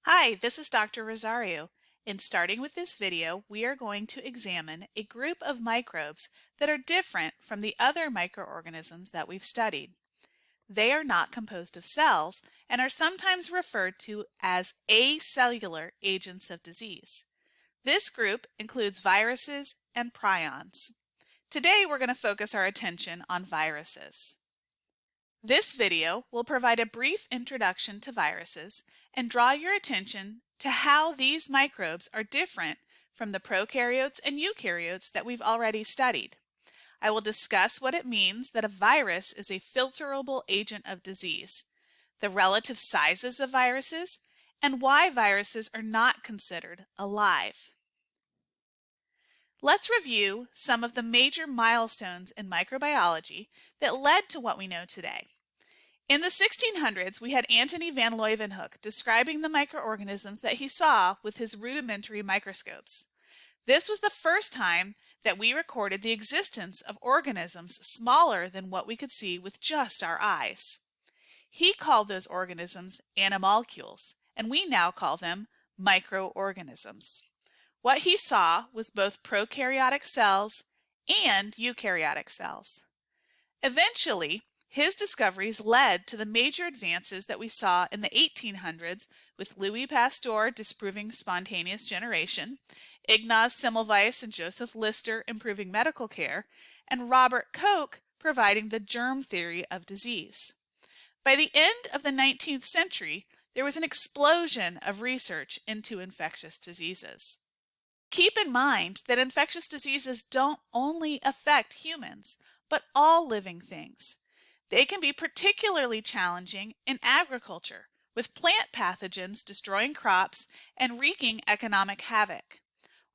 Hi, this is Dr. Rosario, and starting with this video, we are going to examine a group of microbes that are different from the other microorganisms that we've studied. They are not composed of cells and are sometimes referred to as acellular agents of disease. This group includes viruses and prions. Today, we're going to focus our attention on viruses. This video will provide a brief introduction to viruses and draw your attention to how these microbes are different from the prokaryotes and eukaryotes that we've already studied. I will discuss what it means that a virus is a filterable agent of disease, the relative sizes of viruses, and why viruses are not considered alive. Let's review some of the major milestones in microbiology that led to what we know today. In the 1600s, we had Antony van Leeuwenhoek describing the microorganisms that he saw with his rudimentary microscopes. This was the first time that we recorded the existence of organisms smaller than what we could see with just our eyes. He called those organisms animalcules, and we now call them microorganisms. What he saw was both prokaryotic cells and eukaryotic cells. Eventually, his discoveries led to the major advances that we saw in the 1800s with Louis Pasteur disproving spontaneous generation, Ignaz Semmelweis and Joseph Lister improving medical care, and Robert Koch providing the germ theory of disease. By the end of the 19th century, there was an explosion of research into infectious diseases. Keep in mind that infectious diseases don't only affect humans, but all living things. They can be particularly challenging in agriculture, with plant pathogens destroying crops and wreaking economic havoc.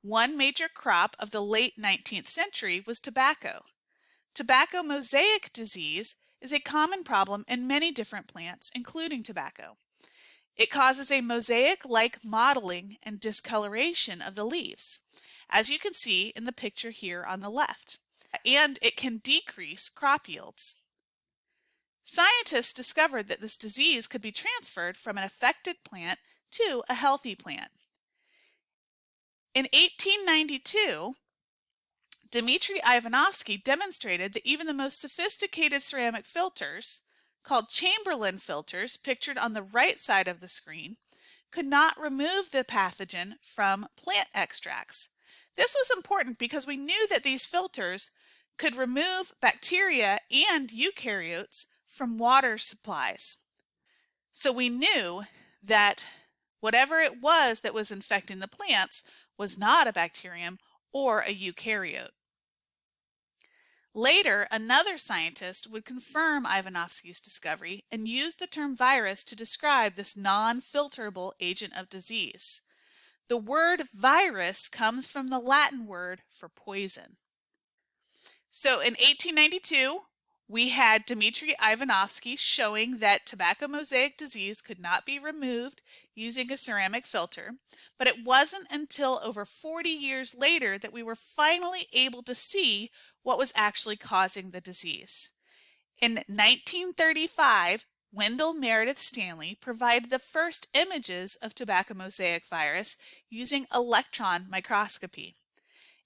One major crop of the late 19th century was tobacco. Tobacco mosaic disease is a common problem in many different plants, including tobacco. It causes a mosaic-like mottling and discoloration of the leaves, as you can see in the picture here on the left, and it can decrease crop yields. Scientists discovered that this disease could be transferred from an affected plant to a healthy plant. In 1892, Dmitry Ivanovsky demonstrated that even the most sophisticated ceramic filters, called Chamberlain filters, pictured on the right side of the screen, could not remove the pathogen from plant extracts. This was important because we knew that these filters could remove bacteria and eukaryotes from water supplies. So we knew that whatever it was that was infecting the plants was not a bacterium or a eukaryote. Later, another scientist would confirm Ivanovsky's discovery and use the term virus to describe this non-filterable agent of disease. The word virus comes from the Latin word for poison. So in 1892, we had Dmitry Ivanovsky showing that tobacco mosaic disease could not be removed using a ceramic filter, but it wasn't until over 40 years later that we were finally able to see what was actually causing the disease. In 1935, Wendell Meredith Stanley provided the first images of tobacco mosaic virus using electron microscopy.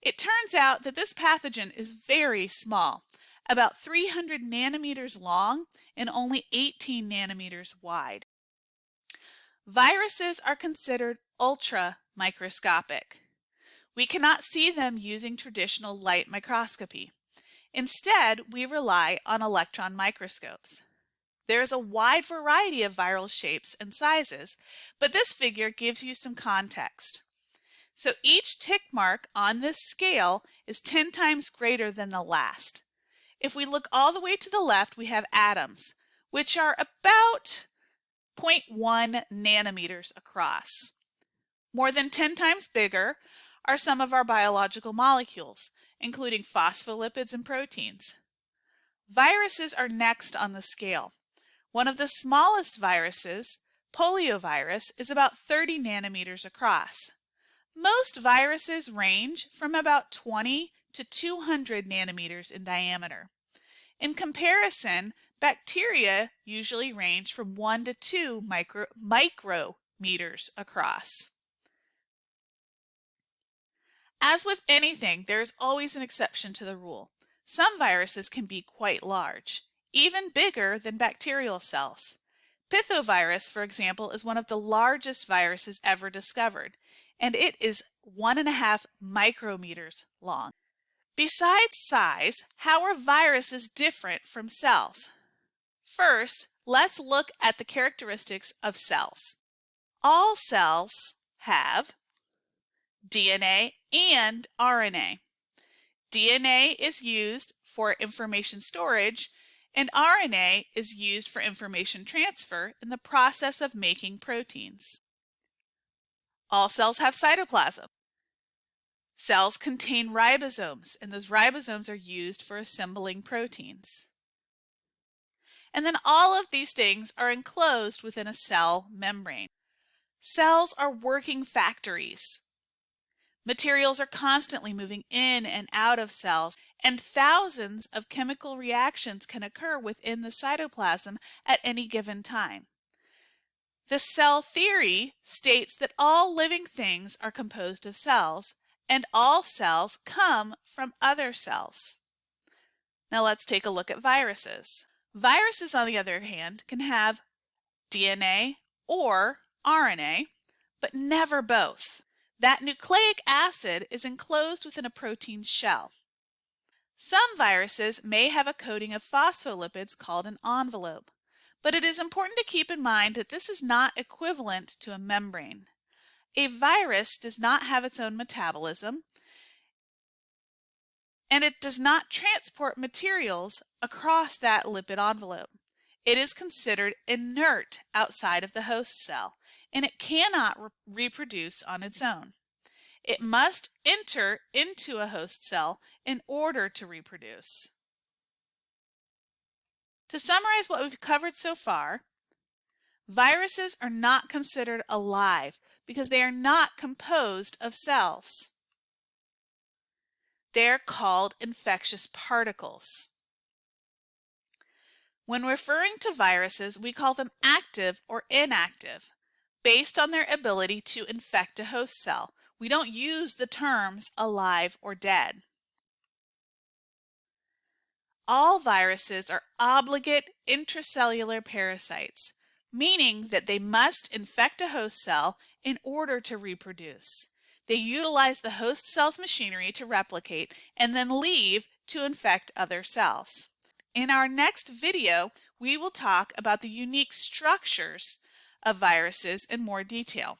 It turns out that this pathogen is very small, about 300 nanometers long and only 18 nanometers wide. Viruses are considered ultra microscopic. We cannot see them using traditional light microscopy. Instead, we rely on electron microscopes. There is a wide variety of viral shapes and sizes, but this figure gives you some context. So each tick mark on this scale is 10 times greater than the last. If we look all the way to the left, we have atoms, which are about 0.1 nanometers across. More than 10 times bigger are some of our biological molecules, including phospholipids and proteins. Viruses are next on the scale. One of the smallest viruses, poliovirus, is about 30 nanometers across. Most viruses range from about 20 to 200 nanometers in diameter. In comparison, bacteria usually range from 1 to 2 micro meters across. As with anything, there is always an exception to the rule. Some viruses can be quite large, even bigger than bacterial cells. Pithovirus, for example, is one of the largest viruses ever discovered, and it is 1.5 micrometers long. Besides size, how are viruses different from cells? First, let's look at the characteristics of cells. All cells have DNA and RNA. DNA is used for information storage, and RNA is used for information transfer in the process of making proteins. All cells have cytoplasm. Cells contain ribosomes, and those ribosomes are used for assembling proteins. And then all of these things are enclosed within a cell membrane. Cells are working factories. Materials are constantly moving in and out of cells, and thousands of chemical reactions can occur within the cytoplasm at any given time. The cell theory states that all living things are composed of cells, and all cells come from other cells. Now let's take a look at viruses. Viruses, on the other hand, can have DNA or RNA, but never both. That nucleic acid is enclosed within a protein shell. Some viruses may have a coating of phospholipids called an envelope, but it is important to keep in mind that this is not equivalent to a membrane. A virus does not have its own metabolism, and it does not transport materials across that lipid envelope. It is considered inert outside of the host cell, and it cannot reproduce on its own. It must enter into a host cell in order to reproduce. To summarize what we've covered so far, viruses are not considered alive because they are not composed of cells. They're called infectious particles. When referring to viruses, we call them active or inactive, based on their ability to infect a host cell. We don't use the terms alive or dead. All viruses are obligate intracellular parasites, meaning that they must infect a host cell in order to reproduce. They utilize the host cell's machinery to replicate and then leave to infect other cells. In our next video, we will talk about the unique structures of viruses in more detail.